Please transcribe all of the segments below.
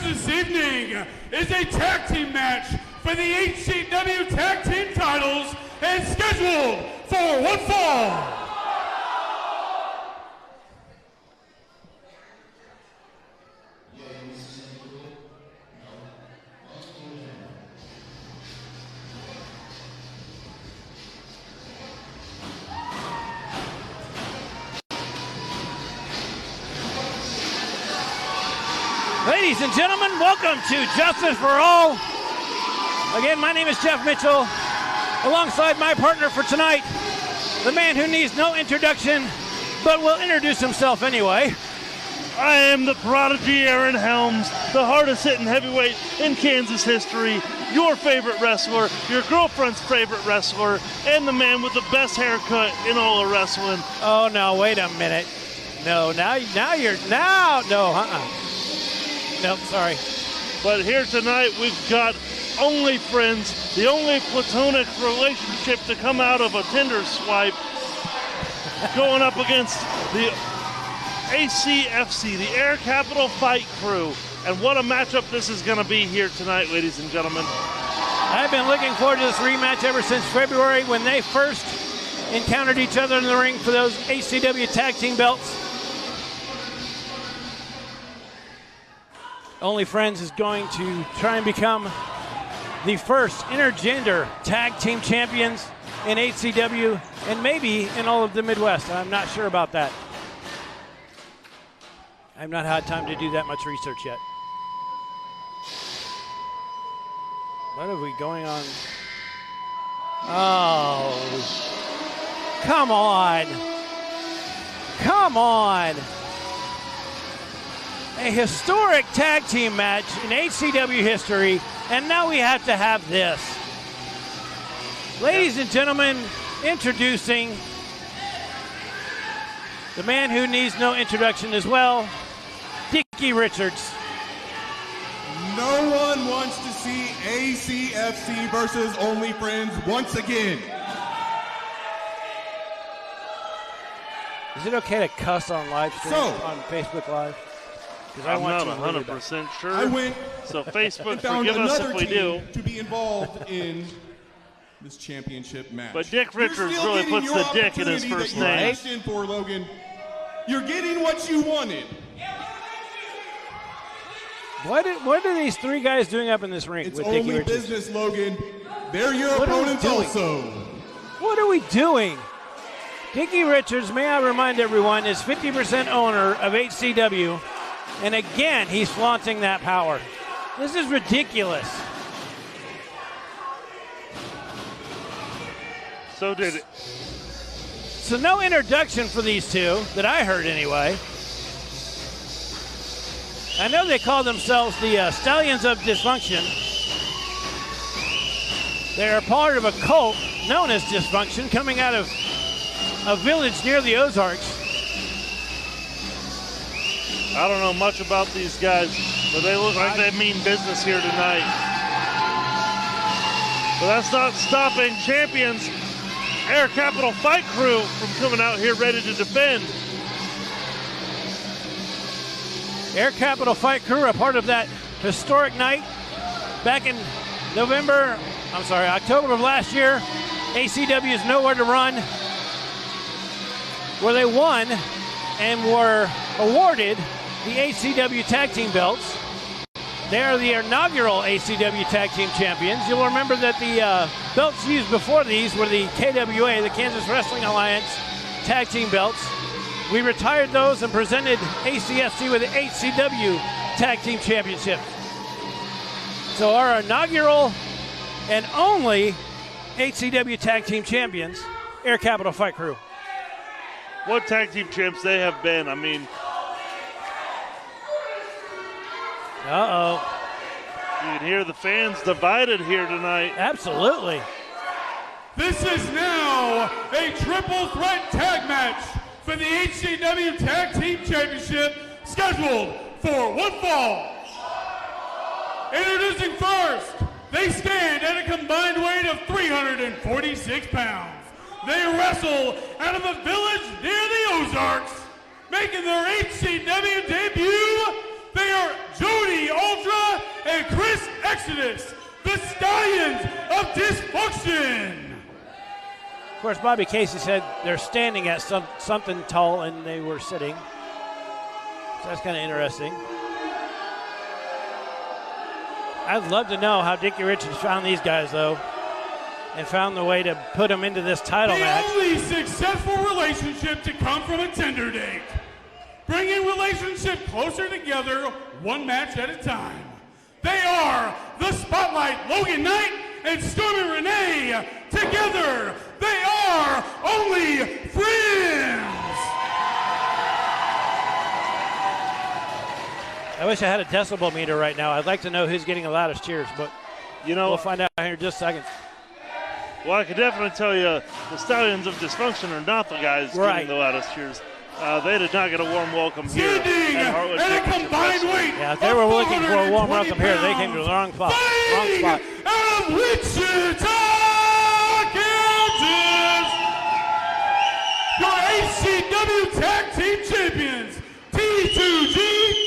this evening is a tag team match for the ACW tag team titles and scheduled for one fall. Ladies and gentlemen, welcome to Justice for All. Again, my name is Jeff Mitchell, alongside my partner for tonight, the man who needs no introduction, but will introduce himself anyway. I am the prodigy Aaron Helms, the hardest hitting heavyweight in Kansas history, your favorite wrestler, your girlfriend's favorite wrestler, and the man with the best haircut in all of wrestling. Oh, no, wait a minute. No, Nope, sorry. But here tonight we've got Onlyfriends, the only platonic relationship to come out of a Tinder swipe, going up against the ACFC, the Air Capital Fight Crew. And what a matchup this is going to be here tonight, ladies and gentlemen. I've been looking forward to this rematch ever since February when they first encountered each other in the ring for those ACW tag team belts. Onlyfriends is going to try and become the first intergender tag team champions in HCW and maybe in all of the Midwest. I'm not sure about that. I've not had time to do that much research yet. What are we going on? Oh, come on. Come on. A historic tag team match in HCW history, and now we have to have this. Ladies and gentlemen, introducing the man who needs no introduction as well, Dickie Richards. No one wants to see ACFC versus Onlyfriends once again. Is it okay to cuss on live stream on Facebook Live? I'm not 100% sure. I went so Facebook, found forgive us another if we team do. to be involved in this championship match. But Dick Richards really puts the dick in his first name. In for, Logan. You're getting what you wanted. What are these three guys doing up in this ring It's with Dickie only Richards? business, Logan. They're your opponents also. What are we doing? Dickie Richards, may I remind everyone, is 50% owner of HCW. And again, he's flaunting that power. This is ridiculous. So did it. So no introduction for these two, that I heard anyway. I know they call themselves the Stallions of Dysfunction. They're part of a cult known as Dysfunction, coming out of a village near the Ozarks. I don't know much about these guys, but they look like they mean business here tonight. But that's not stopping champions Air Capital Fight Crew from coming out here ready to defend. Air Capital Fight Crew, a part of that historic night back in October of last year. ACW's Nowhere to Run, where they won and were awarded the ACW Tag Team belts. They are the inaugural ACW Tag Team champions. You'll remember that the belts used before these were the KWA, the Kansas Wrestling Alliance Tag Team belts. We retired those and presented ACFC with the HCW Tag Team Championship. So our inaugural and only HCW Tag Team champions, Air Capital Fight Crew. What tag team champs they have been. I mean, you can hear the fans divided here tonight. Absolutely. This is now a triple threat tag match for the HCW Tag Team Championship, scheduled for one fall. Introducing first, they stand at a combined weight of 346 pounds. They wrestle out of a village near the Ozarks, making their HCW debut. They are Jody Ultra and Chris Exodus, the Stallions of Dysfunction. Of course, Bobby Casey said they're standing at something tall and they were sitting. So that's kind of interesting. I'd love to know how Dickie Richards found these guys, though, and found the way to put them into this title match. The only successful relationship to come from a Tinder date. Bringing relationship closer together, one match at a time. They are the Spotlight, Logan Knight and Stormy Renee. Together, they are Onlyfriends. I wish I had a decibel meter right now. I'd like to know who's getting the loudest cheers, but we'll find out here in just a second. Well, I could definitely tell you the Stallions of Dysfunction are not the guys getting the loudest cheers. They did not get a warm welcome here at Heartland and a combined weight. Yeah, if they were looking for a warm welcome here, they came to the wrong spot. Out of Wichita, Kansas, your ACW Tag Team Champions, T2G,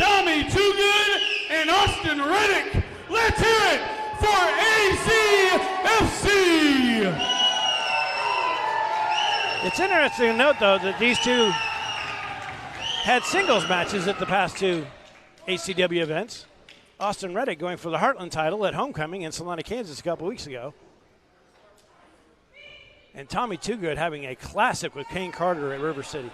Tommy Toogood, and Austin Reddick. Let's hear it for ACFC. It's interesting to note, though, that these two had singles matches at the past two ACW events. Austin Reddick going for the Heartland title at Homecoming in Salina, Kansas a couple weeks ago. And Tommy Toogood having a classic with Kane Carter at River City.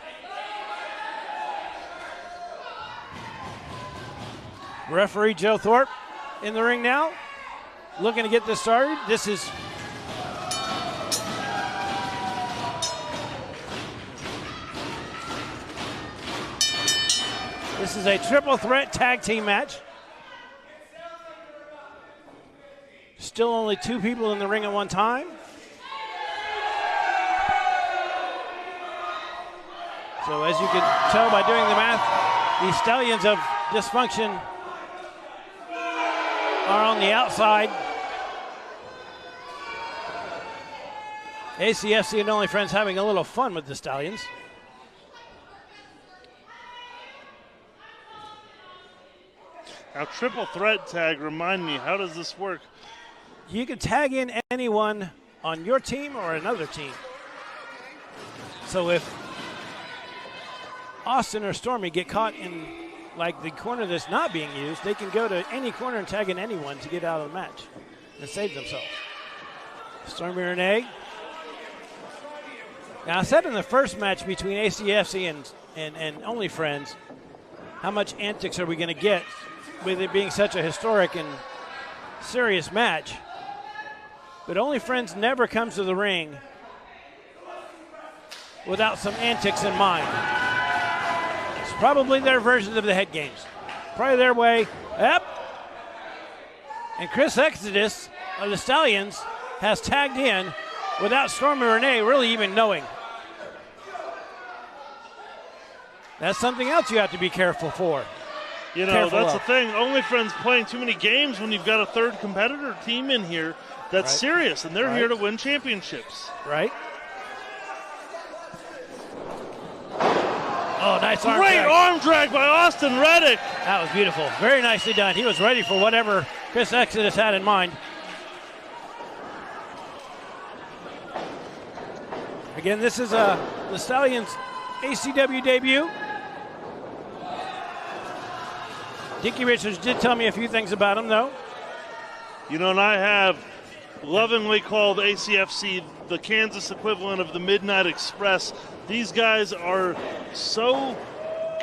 Referee Joe Thorpe in the ring now, looking to get this started. This is a triple threat tag team match. Still only two people in the ring at one time. So as you can tell by doing the math, the Stallions of Dysfunction are on the outside. ACFC and Onlyfriends having a little fun with the Stallions. Now, triple threat tag, remind me, how does this work? You can tag in anyone on your team or another team. So if Austin or Stormy get caught in like the corner that's not being used, they can go to any corner and tag in anyone to get out of the match and save themselves. Stormy Renee. Now I said in the first match between ACFC and Onlyfriends, how much antics are we going to get with it being such a historic and serious match? But Onlyfriends never comes to the ring without some antics in mind. It's probably their version of the head games. Probably their way. Yep. And Chris Exodus of the Stallions has tagged in without Stormy Renee really even knowing. That's something else you have to be careful for. You know, that's the thing. Onlyfriends playing too many games when you've got a third competitor team in here that's serious, and they're here to win championships. Right. Oh, nice arm Great drag. arm drag by Austin Reddick. That was beautiful. Very nicely done. He was ready for whatever Chris Exodus had in mind. Again, this is the Stallions' ACW debut. Dickie Richards did tell me a few things about him, though. You know, and I have lovingly called ACFC the Kansas equivalent of the Midnight Express. These guys are so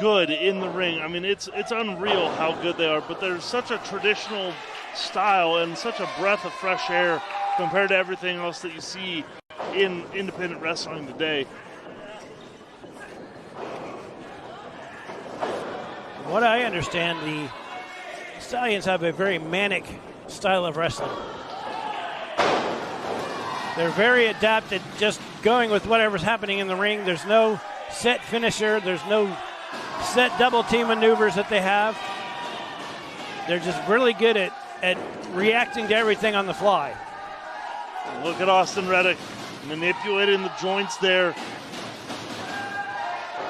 good in the ring. I mean, it's unreal how good they are, but they're such a traditional style and such a breath of fresh air compared to everything else that you see in independent wrestling today. From what I understand, the Stallions have a very manic style of wrestling. They're very adapted, just going with whatever's happening in the ring. There's no set finisher. There's no set double team maneuvers that they have. They're just really good at reacting to everything on the fly. Look at Austin Reddick manipulating the joints there.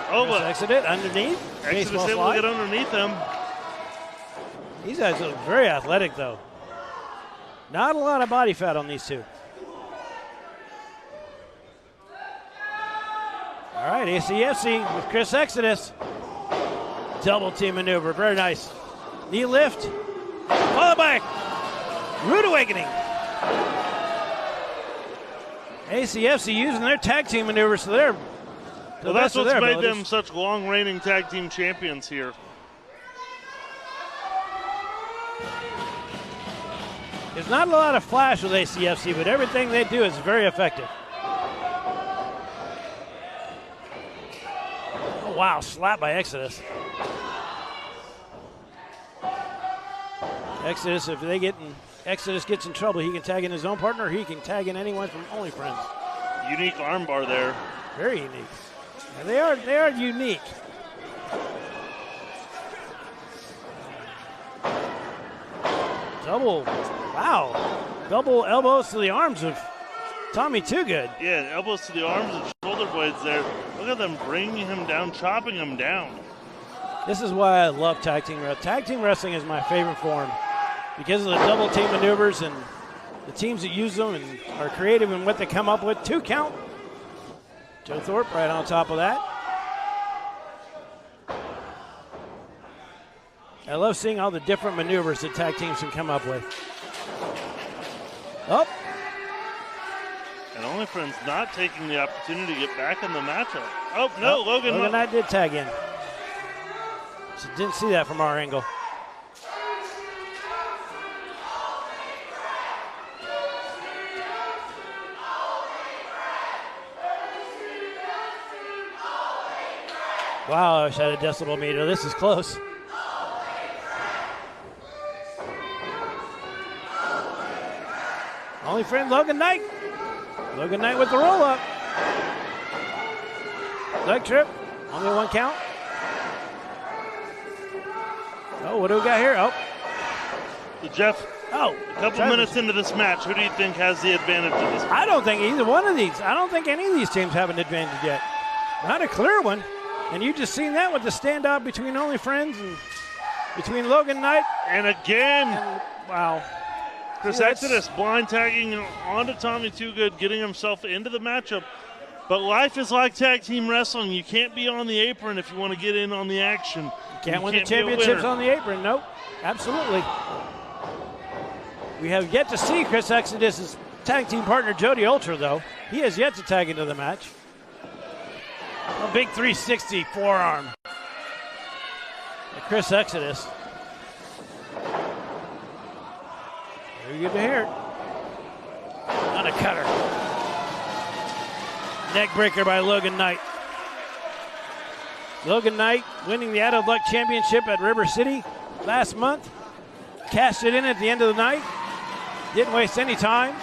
Oh, but Exodus underneath. Exodus able to get underneath him. These guys look very athletic, though. Not a lot of body fat on these two. All right, ACFC with Chris Exodus. Double team maneuver, very nice. Knee lift, followed by Rude Awakening. ACFC using their tag team maneuvers to their well, that's what's made them such long reigning tag team champions here. There's not a lot of flash with ACFC, but everything they do is very effective. Oh, wow, slap by Exodus. Exodus, if Exodus gets in trouble, he can tag in his own partner, or he can tag in anyone from Onlyfriends. Unique armbar there. Very unique. And they are unique. Double elbows to the arms of Tommy Toogood. Yeah, elbows to the arms and shoulder blades there. Look at them bringing him down, chopping him down. This is why I love tag team wrestling. Tag team wrestling is my favorite form because of the double team maneuvers and the teams that use them and are creative in what they come up with. 2 count. Joe Thorpe right on top of that. I love seeing all the different maneuvers that tag teams can come up with. Oh. And Onlyfriends not taking the opportunity to get back in the matchup. Oh, no, Logan Knight did tag in. So didn't see that from our angle. Wow, I wish I had a decibel meter. This is close. Onlyfriends, Logan Knight. Logan Knight with the roll-up. Leg trip. Only 1 count. Oh, what do we got here? Oh. Jeff, a couple minutes into this match, who do you think has the advantage of this? I don't think either one of these. I don't think any of these teams have an advantage yet. Not a clear one. And you just seen that with the standout between Onlyfriends and between Logan Knight. And again. Wow. Chris Exodus blind tagging onto Tommy Toogood, getting himself into the matchup. But life is like tag team wrestling. You can't be on the apron if you want to get in on the action. You can't win the championships on the apron. Nope. Absolutely. We have yet to see Chris Exodus' tag team partner, Jody Ultra, though. He has yet to tag into the match. A big 360 forearm. Chris Exodus. Very good to hear it. Not a cutter. Neck breaker by Logan Knight. Logan Knight winning the Out of Luck Championship at River City last month. Cashed it in at the end of the night. Didn't waste any time.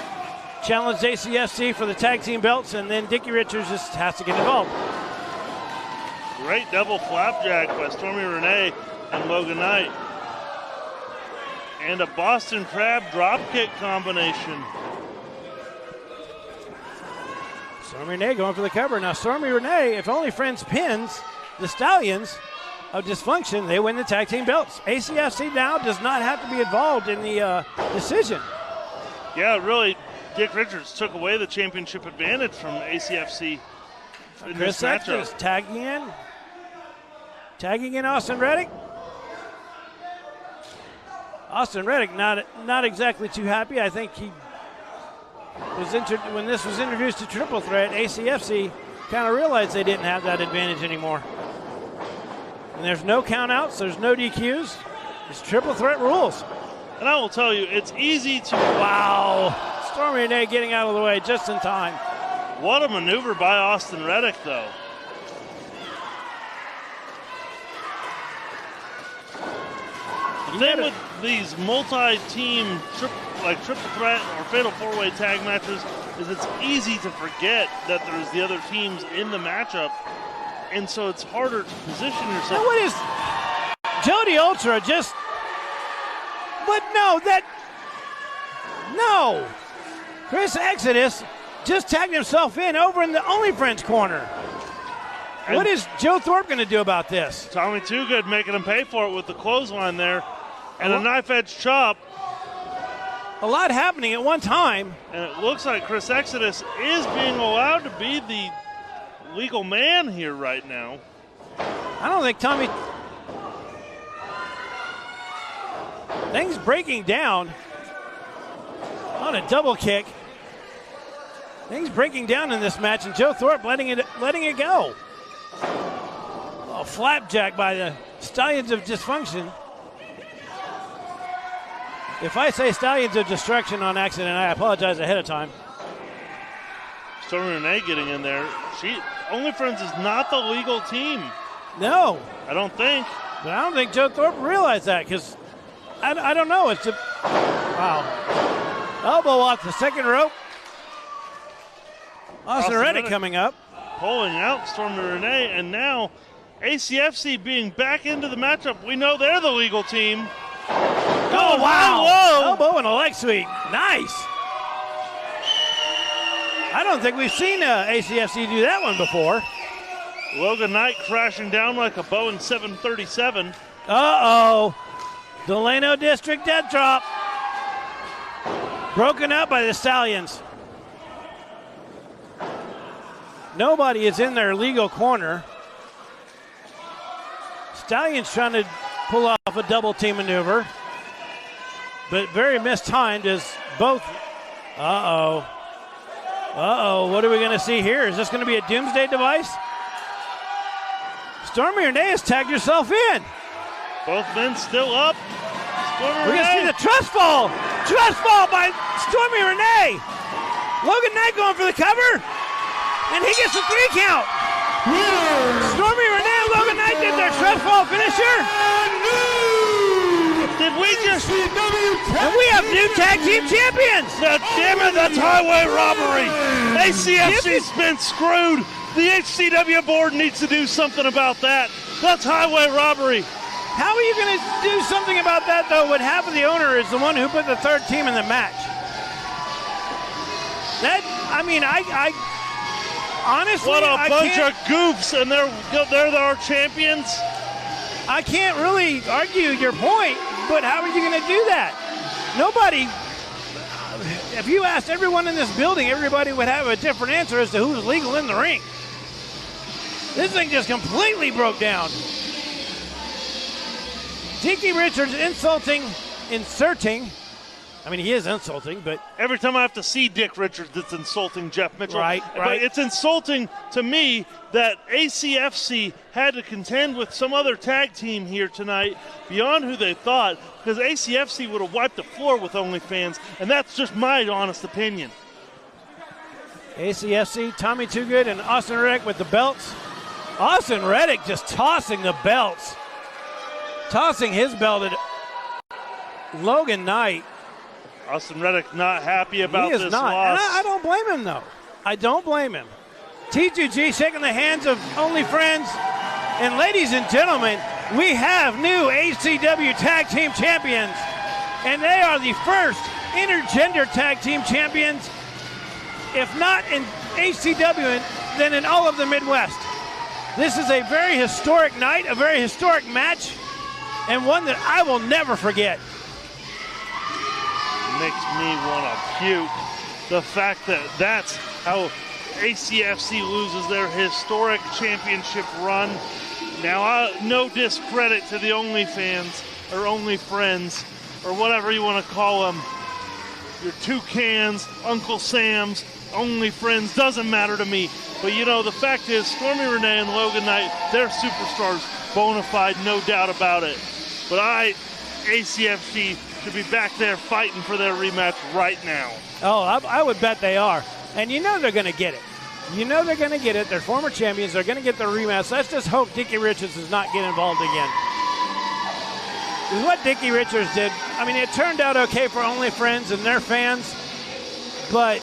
Challenged ACFC for the tag team belts, and then Dickie Richards just has to get involved. Great double flapjack by Stormy Renee and Logan Knight. And a Boston Crab dropkick combination. Stormy Renee going for the cover. Now Stormy Renee, if Onlyfriends pins the Stallions of Dysfunction, they win the tag team belts. ACFC now does not have to be involved in the decision. Yeah, really, Dick Richards took away the championship advantage from ACFC in Chris this matchup. Exodus tagging in Austin Reddick. Austin Reddick not exactly too happy. I think he was when this was introduced to Triple Threat, ACFC kind of realized they didn't have that advantage anymore. And there's no countouts, there's no DQs. It's Triple Threat rules. And I will tell you, it's easy to... Wow. Stormy Renee getting out of the way just in time. What a maneuver by Austin Reddick, though. The thing with these multi-team triple threat or fatal four-way tag matches is it's easy to forget that there's the other teams in the matchup, and so it's harder to position yourself. Now what is Jody Ultra just? But no. Chris Exodus just tagged himself in over in the Onlyfriends corner. And what is Joe Thorpe going to do about this? Tommy Toogood making him pay for it with the clothesline there. And a knife-edge chop. A lot happening at one time. And it looks like Chris Exodus is being allowed to be the legal man here right now. I don't think Tommy... Things breaking down on a double kick. Things breaking down in this match, and Joe Thorpe letting it go. Oh, flapjack by the Stallions of Dysfunction. If I say Stallions of Destruction on accident, I apologize ahead of time. Stormy Renee getting in there. Onlyfriends is not the legal team. No. I don't think. But I don't think Joe Thorpe realized that, because I don't know. It's a wow. Elbow off the second rope. Austin Reddick coming up. Pulling out Stormy Renee, and now ACFC being back into the matchup. We know they're the legal team. Oh, wow. Elbow and a leg sweep. Nice. I don't think we've seen ACFC do that one before. Logan Knight crashing down like a Boeing 737. Uh-oh. Delano District death drop. Broken up by the Stallions. Nobody is in their legal corner. Stallions trying to pull off a double team maneuver, but very mistimed as both. Uh-oh. What are we going to see here? Is this going to be a doomsday device? Stormy Renee has tagged herself in. Both men still up. We're going to see the trust fall. Trust fall by Stormy Renee. Logan Knight going for the cover, and he gets a 3 count. Stormy Renee and Logan Knight did their trust fall finisher. Did we just... And we have new tag team champions. Now, damn it, that's highway robbery. ACFC's been screwed. The HCW board needs to do something about that. That's highway robbery. How are you going to do something about that, though, when half of the owner is the one who put the third team in the match? I honestly, what a bunch of goofs, and they're our champions. I can't really argue your point, but how are you going to do that? Nobody, if you asked everyone in this building, everybody would have a different answer as to who's legal in the ring. This thing just completely broke down. Dickie Richards inserting. I mean, he is insulting, but... Every time I have to see Dick Richards, it's insulting Jeff Mitchell. Right. But it's insulting to me that ACFC had to contend with some other tag team here tonight beyond who they thought, because ACFC would have wiped the floor with Onlyfans, and that's just my honest opinion. ACFC, Tommy Too Good, and Austin Reddick with the belts. Austin Reddick just tossing the belts. Tossing his belt at Logan Knight. Austin Reddick not happy about this loss. And I don't blame him, though. I don't blame him. T2G shaking the hands of Onlyfriends. And ladies and gentlemen, we have new HCW Tag Team Champions. And they are the first intergender Tag Team Champions, if not in HCW, then in all of the Midwest. This is a very historic night, a very historic match, and one that I will never forget. Makes me want to puke. The fact that that's how ACFC loses their historic championship run. Now, no discredit to the Onlyfans or Onlyfriends or whatever you want to call them. Your Toucans, Uncle Sam's, Onlyfriends, doesn't matter to me. But, you know, the fact is, Stormy Renee and Logan Knight, they're superstars, bona fide, no doubt about it. But ACFC should be back there fighting for their rematch right now. Oh, I would bet they are. And you know they're going to get it. You know they're going to get it. They're former champions. They're going to get the rematch. Let's just hope Dickie Richards does not get involved again. Because what Dickie Richards did, I mean, it turned out okay for Onlyfriends and their fans, but